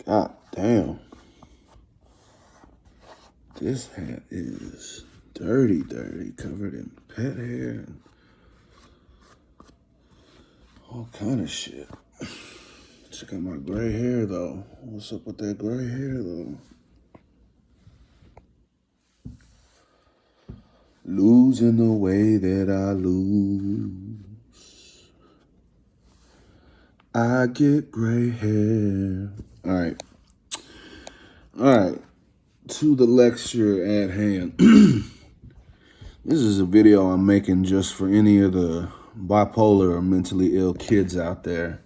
God damn. This hat is dirty, covered in pet hair and all kind of shit. Check out my gray hair, though. What's up with that gray hair, though? Losing the way that I lose. I get gray hair. All right. To the lecture at hand. This is a video I'm making just for any of the bipolar or mentally ill kids out there,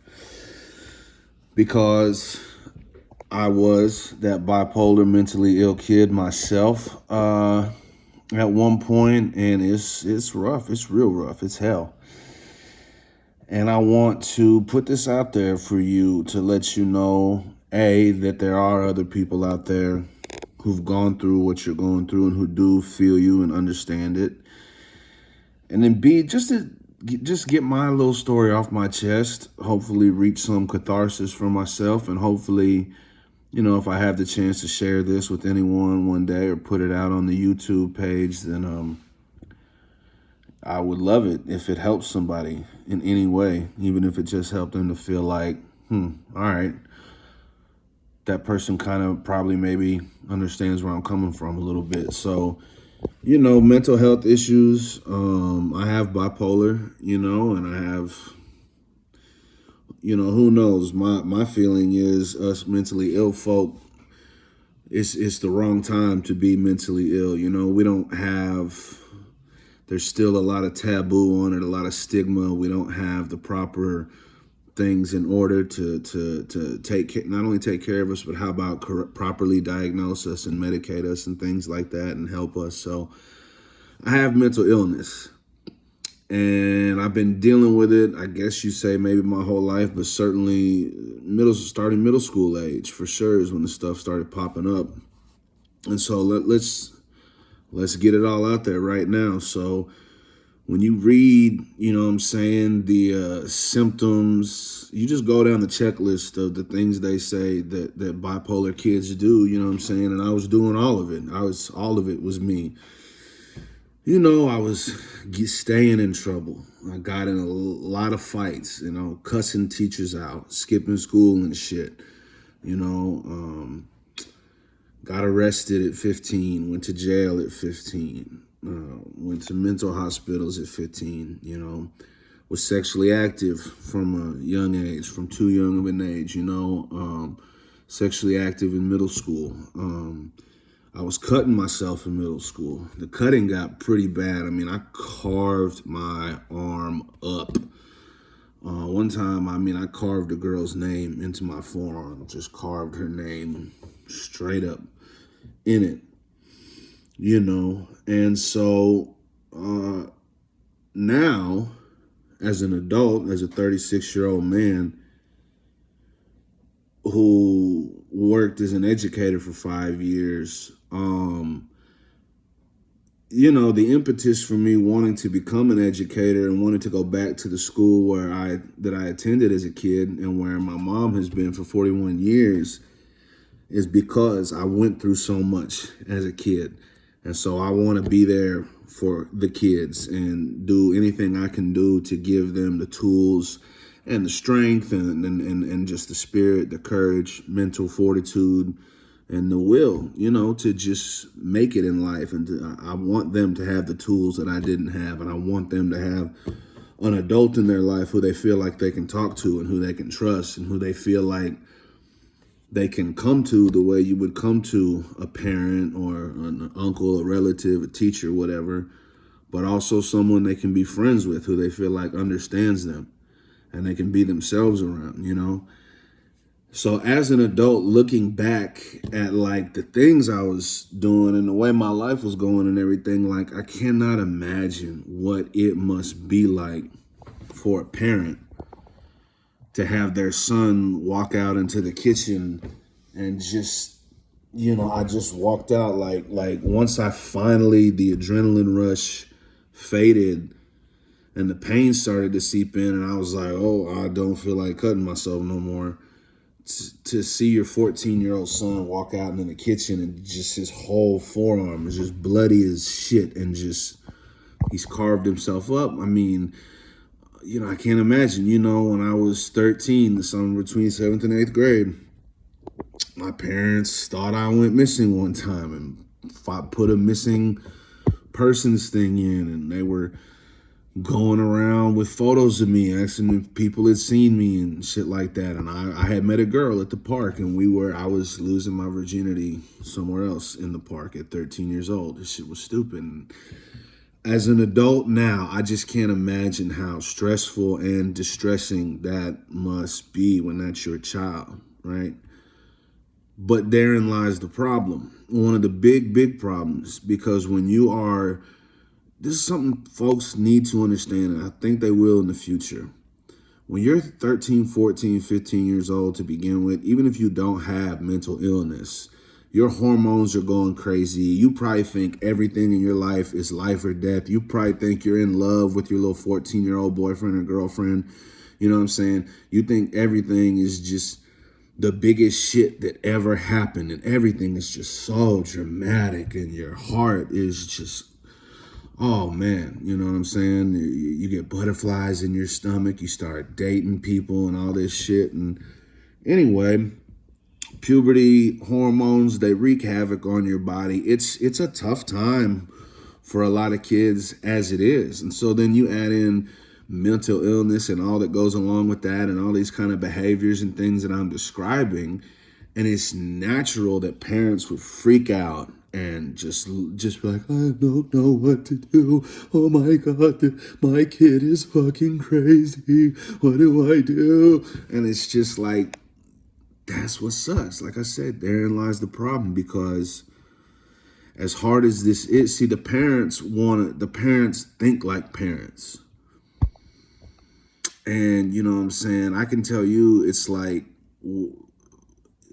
because I was that bipolar mentally ill kid myself at one point, and it's rough. It's real rough. It's hell. And I want to put this out there for you to let you know, A, that there are other people out there who've gone through what you're going through and who do feel you and understand it. And then B, just get my little story off my chest, hopefully reach some catharsis for myself, and hopefully, you know, if I have the chance to share this with anyone one day or put it out on the YouTube page, then I would love it if it helps somebody in any way, even if it just helped them to feel like, all right, that person kind of probably maybe understands where I'm coming from a little bit. So, you know, mental health issues. I have bipolar, you know, and I have, you know, who knows? My feeling is us mentally ill folk, it's the wrong time to be mentally ill. You know, we don't have, there's still a lot of taboo on it, a lot of stigma. We don't have the proper things in order to take not only take care of us, but how about properly diagnose us and medicate us and things like that and help us. So I have mental illness, and I've been dealing with it, I guess you say maybe my whole life, but certainly starting middle school age for sure is when the stuff started popping up. And so let's get it all out there right now. So when you read, you know what I'm saying, the symptoms, you just go down the checklist of the things they say that bipolar kids do, you know what I'm saying? And I was doing all of it. All of it was me. You know, I was staying in trouble. I got in a lot of fights, you know, cussing teachers out, skipping school and shit, you know, got arrested at 15, went to jail at 15. Went to mental hospitals at 15, you know, was sexually active from a young age, from too young of an age, you know, sexually active in middle school. I was cutting myself in middle school. The cutting got pretty bad. I mean, I carved my arm up. One time, I carved a girl's name into my forearm, just carved her name straight up in it. You know, and so now, as an adult, as a 36-year-old man who worked as an educator for 5 years, you know, the impetus for me wanting to become an educator and wanting to go back to the school that I attended as a kid and where my mom has been for 41 years is because I went through so much as a kid. And so I want to be there for the kids and do anything I can do to give them the tools and the strength and just the spirit, the courage, mental fortitude, and the will, you know, to just make it in life. And I want them to have the tools that I didn't have. And I want them to have an adult in their life who they feel like they can talk to and who they can trust and who they feel like they can come to the way you would come to a parent or an uncle, a relative, a teacher, whatever, but also someone they can be friends with who they feel like understands them and they can be themselves around, you know? So as an adult, looking back at like the things I was doing and the way my life was going and everything, like I cannot imagine what it must be like for a parent to have their son walk out into the kitchen and just, you know, I just walked out like once I finally, the adrenaline rush faded and the pain started to seep in and I was like, oh, I don't feel like cutting myself no more, to see your 14-year-old son walk out in the kitchen and just his whole forearm is just bloody as shit and just he's carved himself up. I mean, I can't imagine, when I was 13, the summer between 7th and 8th grade, my parents thought I went missing one time and I put a missing persons thing in, and they were going around with photos of me, asking if people had seen me and shit like that. And I had met a girl at the park, and I was losing my virginity somewhere else in the park at 13 years old. This shit was stupid. And as an adult now, I just can't imagine how stressful and distressing that must be when that's your child, right? But therein lies the problem. One of the big problems, because this is something folks need to understand, and I think they will in the future. When you're 13, 14, 15 years old to begin with, even if you don't have mental illness, your hormones are going crazy. You probably think everything in your life is life or death. You probably think you're in love with your little 14-year-old boyfriend or girlfriend. You know what I'm saying? You think everything is just the biggest shit that ever happened, and everything is just so dramatic, and your heart is just, oh man, you know what I'm saying? You get butterflies in your stomach, you start dating people and all this shit. And anyway, puberty, hormones, they wreak havoc on your body. It's a tough time for a lot of kids as it is. And so then you add in mental illness and all that goes along with that and all these kind of behaviors and things that I'm describing. And it's natural that parents would freak out and just be like, I don't know what to do. Oh my God, my kid is fucking crazy. What do I do? And it's just like, that's what sucks. Like I said, therein lies the problem, because as hard as this is, see, the parents think like parents. And you know what I'm saying? I can tell you, it's like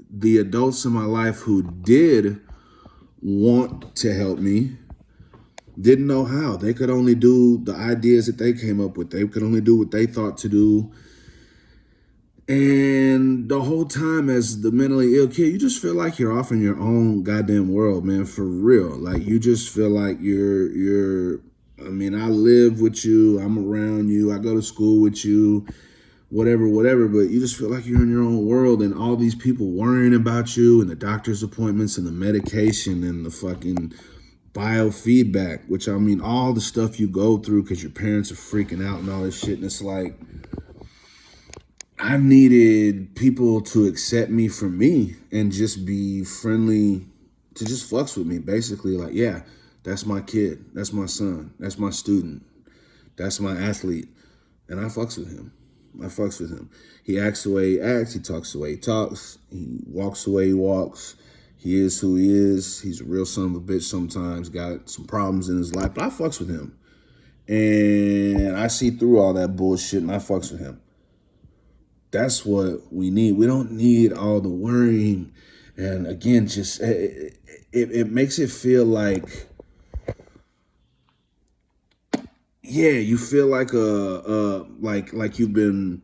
the adults in my life who did want to help me didn't know how. They could only do the ideas that they came up with. They could only do what they thought to do. And the whole time as the mentally ill kid, you just feel like you're off in your own goddamn world, man, for real. Like you just feel like I live with you, I'm around you, I go to school with you, whatever, but you just feel like you're in your own world, and all these people worrying about you, and the doctor's appointments and the medication and the fucking biofeedback, which all the stuff you go through because your parents are freaking out and all this shit. And it's like, I needed people to accept me for me and just be friendly, to just fucks with me, basically. Like, yeah, that's my kid, that's my son, that's my student, that's my athlete, and I fucks with him. He acts the way he acts, he talks the way he talks, he walks the way he walks. He is who he is. He's a real son of a bitch sometimes, got some problems in his life, but I fucks with him. And I see through all that bullshit, and I fucks with him. That's what we need. We don't need all the worrying. And again, just it makes it feel like, yeah, you feel like like you've been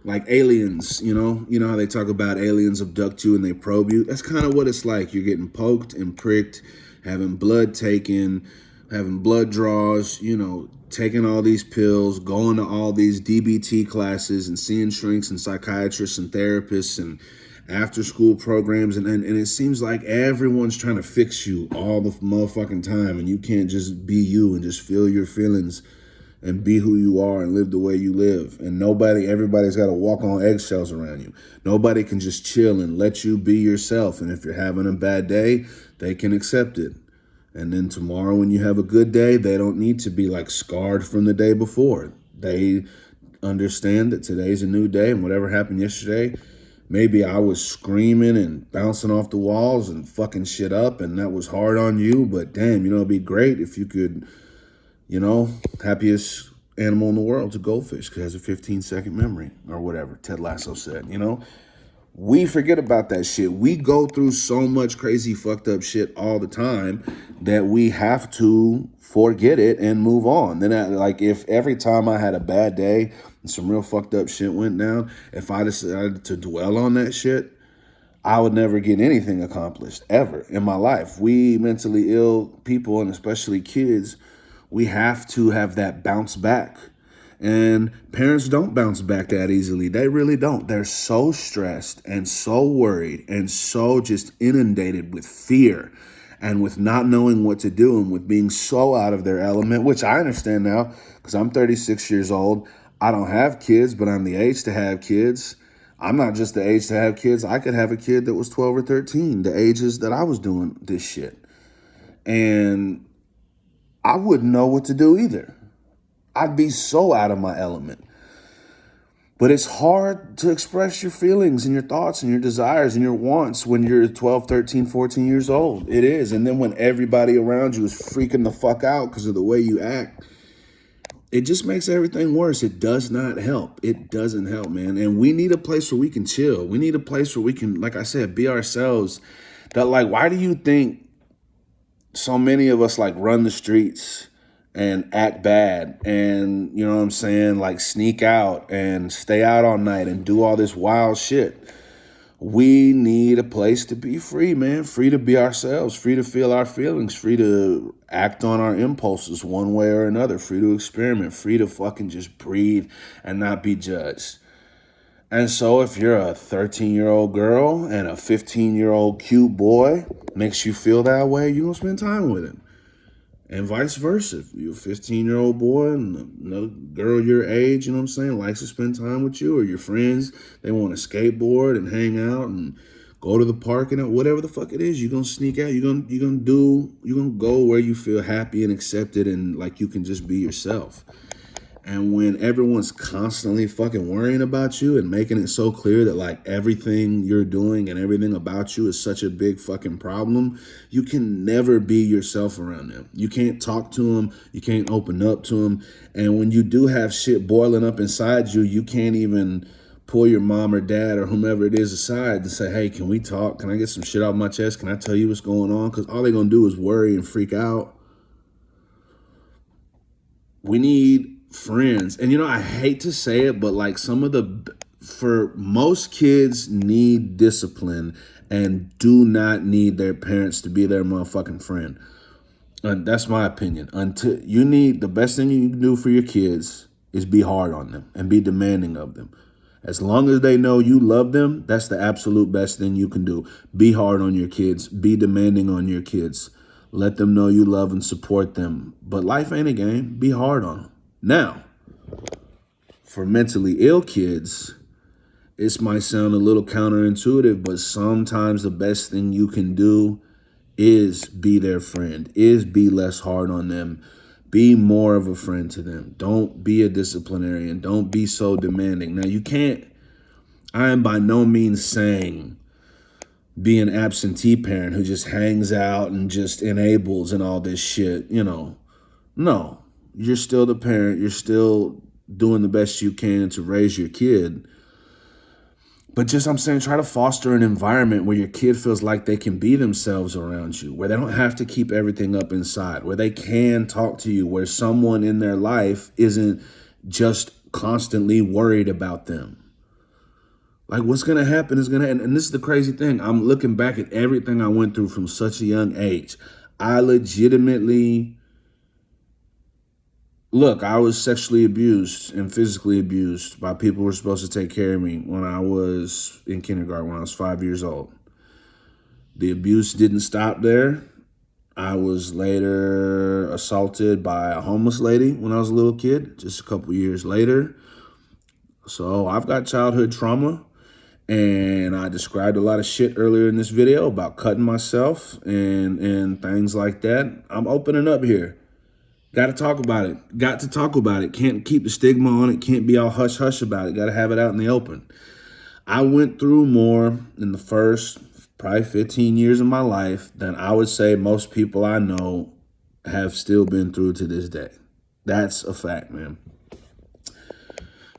like aliens, you know how they talk about aliens abduct you and they probe you. That's kind of what it's like. You're getting poked and pricked, having blood taken, having blood draws, taking all these pills, going to all these DBT classes and seeing shrinks and psychiatrists and therapists and after school programs. And it seems like everyone's trying to fix you all the motherfucking time. And you can't just be you and just feel your feelings and be who you are and live the way you live. And everybody's got to walk on eggshells around you. Nobody can just chill and let you be yourself. And if you're having a bad day, they can accept it. And then tomorrow when you have a good day, they don't need to be like scarred from the day before. They understand that today's a new day, and whatever happened yesterday, maybe I was screaming and bouncing off the walls and fucking shit up, and that was hard on you, but damn, it'd be great if you could, happiest animal in the world is a goldfish because it has a 15-second memory or whatever Ted Lasso said, We forget about that shit. We go through so much crazy fucked up shit all the time that we have to forget it and move on. Then like if every time I had a bad day and some real fucked up shit went down, if I decided to dwell on that shit, I would never get anything accomplished ever in my life. We mentally ill people, and especially kids, we have to have that bounce back. And parents don't bounce back that easily. They really don't. They're so stressed and so worried and so just inundated with fear and with not knowing what to do and with being so out of their element, which I understand now because I'm 36 years old. I don't have kids, but I'm the age to have kids. I'm not just the age to have kids. I could have a kid that was 12 or 13, the ages that I was doing this shit. And I wouldn't know what to do either. I'd be so out of my element. But it's hard to express your feelings and your thoughts and your desires and your wants when you're 12, 13, 14 years old. It is. And then when everybody around you is freaking the fuck out because of the way you act, it just makes everything worse. It does not help. It doesn't help, man. And we need a place where we can chill. We need a place where we can, like I said, be ourselves. That, like, why do you think so many of us like run the streets and act bad and, you know what I'm saying, like sneak out and stay out all night and do all this wild shit? We need a place to be free, man. Free to be ourselves, free to feel our feelings, free to act on our impulses one way or another, free to experiment, free to fucking just breathe and not be judged. And so if you're a 13-year-old girl and a 15-year-old cute boy makes you feel that way, you're going to spend time with him. And vice versa. If you're a 15-year-old boy and another girl your age, you know what I'm saying, likes to spend time with you, or your friends, they want to skateboard and hang out and go to the park and whatever the fuck it is, you're going to sneak out. You're going to go where you feel happy and accepted and like you can just be yourself. And when everyone's constantly fucking worrying about you and making it so clear that like everything you're doing and everything about you is such a big fucking problem, you can never be yourself around them. You can't talk to them. You can't open up to them. And when you do have shit boiling up inside you, you can't even pull your mom or dad or whomever it is aside and say, hey, can we talk? Can I get some shit off my chest? Can I tell you what's going on? Because all they're going to do is worry and freak out. We need friends. And, you know, I hate to say it, but like for most kids need discipline and do not need their parents to be their motherfucking friend. And that's my opinion. Until the best thing you can do for your kids is be hard on them and be demanding of them. As long as they know you love them, that's the absolute best thing you can do. Be hard on your kids. Be demanding on your kids. Let them know you love and support them. But life ain't a game. Be hard on them. Now, for mentally ill kids, this might sound a little counterintuitive, but sometimes the best thing you can do is be their friend, is be less hard on them, be more of a friend to them. Don't be a disciplinarian. Don't be so demanding. Now, I am by no means saying be an absentee parent who just hangs out and just enables and all this shit, you know. No, you're still the parent. You're still doing the best you can to raise your kid. But I'm saying, try to foster an environment where your kid feels like they can be themselves around you, where they don't have to keep everything up inside, where they can talk to you, where someone in their life isn't just constantly worried about them. Like, what's going to happen is going to, and this is the crazy thing. I'm looking back at everything I went through from such a young age. I legitimately, I was sexually abused and physically abused by people who were supposed to take care of me when I was in kindergarten, when I was 5 years old. The abuse didn't stop there. I was later assaulted by a homeless lady when I was a little kid, just a couple years later. So I've got childhood trauma. And I described a lot of shit earlier in this video about cutting myself and things like that. I'm opening up here. Got to talk about it. Got to talk about it. Can't keep the stigma on it. Can't be all hush-hush about it. Got to have it out in the open. I went through more in the first probably 15 years of my life than I would say most people I know have still been through to this day. That's a fact, man.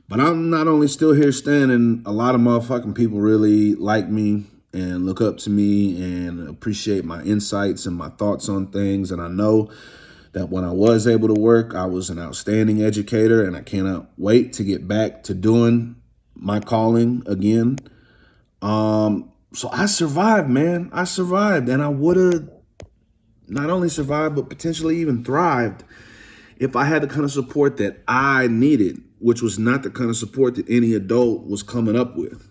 But I'm not only still here standing, a lot of motherfucking people really like me and look up to me and appreciate my insights and my thoughts on things. And I know that when I was able to work, I was an outstanding educator, and I cannot wait to get back to doing my calling again. So I survived, man. I survived, and I would have not only survived, but potentially even thrived if I had the kind of support that I needed, which was not the kind of support that any adult was coming up with.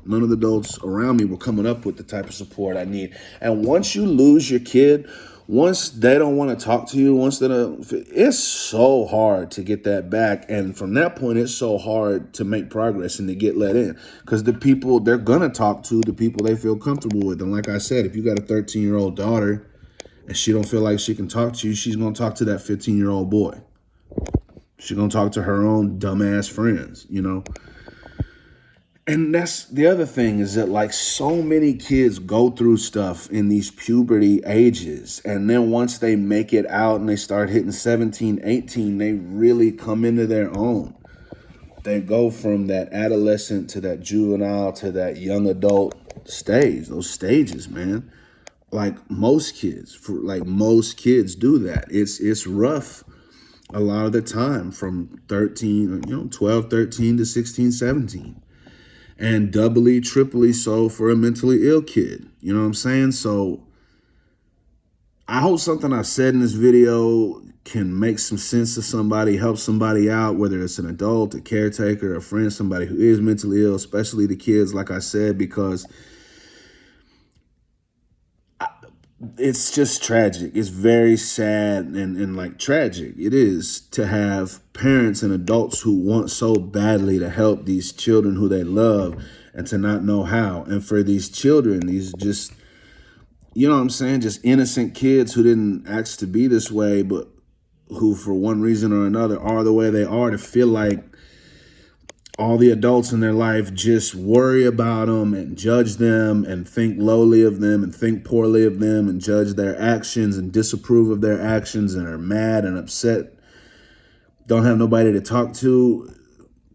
None of the adults around me were coming up with the type of support I need. And once you lose your kid, once they don't want to talk to you, once they don't, it's so hard to get that back. And from that point, it's so hard to make progress and to get let in, because the people they're going to talk to, the people they feel comfortable with. And like I said, if you got a 13-year-old daughter and she don't feel like she can talk to you, she's going to talk to that 15-year-old boy. She's going to talk to her own dumbass friends, you know? And that's the other thing, is that like so many kids go through stuff in these puberty ages. And then once they make it out and they start hitting 17, 18, they really come into their own. They go from that adolescent to that juvenile to that young adult stage, those stages, man. Like most kids do that. It's rough a lot of the time from 12, 13 to 16, 17. And doubly, triply so for a mentally ill kid. You know what I'm saying? So I hope something I said in this video can make some sense to somebody, help somebody out, whether it's an adult, a caretaker, a friend, somebody who is mentally ill, especially the kids, like I said, because it's just tragic. It's very sad and like tragic. It is to have parents and adults who want so badly to help these children who they love and to not know how. And for these children, these just, you know what I'm saying, just innocent kids who didn't ask to be this way, but who for one reason or another are the way they are, to feel like all the adults in their life just worry about them and judge them and think lowly of them and think poorly of them and judge their actions and disapprove of their actions and are mad and upset, don't have nobody to talk to.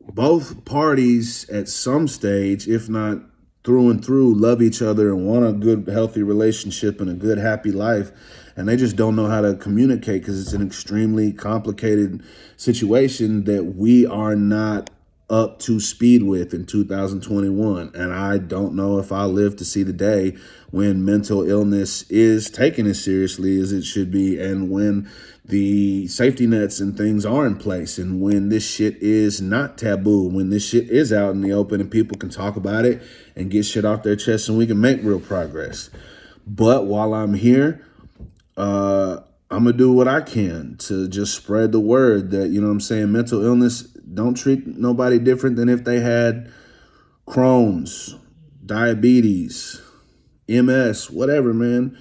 Both parties at some stage, if not through and through, love each other and want a good, healthy relationship and a good, happy life. And they just don't know how to communicate because it's an extremely complicated situation that we are not up to speed with in 2021. And I don't know if I'll live to see the day when mental illness is taken as seriously as it should be, and when the safety nets and things are in place, and when this shit is not taboo, when this shit is out in the open and people can talk about it and get shit off their chest and we can make real progress. But while I'm here, I'm gonna do what I can to just spread the word that, you know what I'm saying, mental illness, don't treat nobody different than if they had Crohn's, diabetes, MS, whatever, man.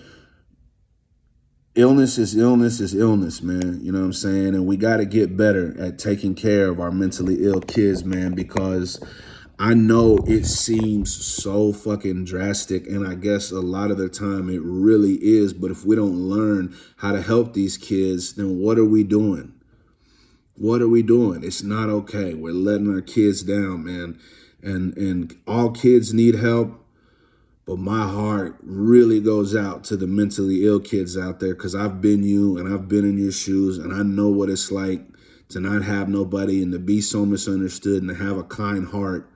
Illness is illness, man. You know what I'm saying? And we got to get better at taking care of our mentally ill kids, man, because I know it seems so fucking drastic, and I guess a lot of the time it really is. But if we don't learn how to help these kids, then what are we doing? What are we doing? It's not okay. We're letting our kids down, man. And all kids need help. But my heart really goes out to the mentally ill kids out there, because I've been you and I've been in your shoes, and I know what it's like to not have nobody and to be so misunderstood and to have a kind heart,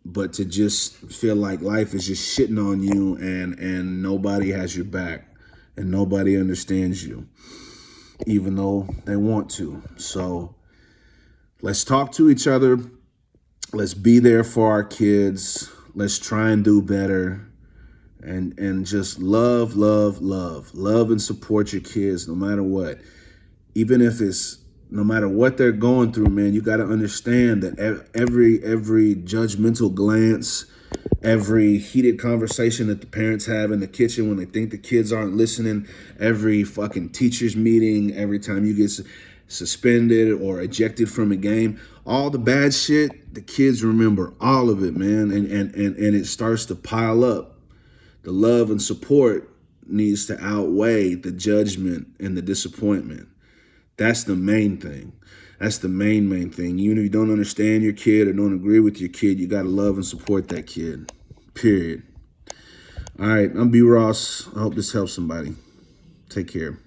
but to just feel like life is just shitting on you and nobody has your back and nobody understands you, even though they want to. So let's talk to each other. Let's be there for our kids. Let's try and do better, and just love and support your kids no matter what. Even if it's no matter what they're going through, man, you got to understand that every judgmental glance, every heated conversation that the parents have in the kitchen when they think the kids aren't listening, every fucking teacher's meeting, every time you get suspended or ejected from a game, all the bad shit, the kids remember all of it, man. And it starts to pile up. The love and support needs to outweigh the judgment and the disappointment. That's the main thing. That's the main thing. Even if you don't understand your kid or don't agree with your kid, you got to love and support that kid. Period. All right, I'm B. Ross. I hope this helps somebody. Take care.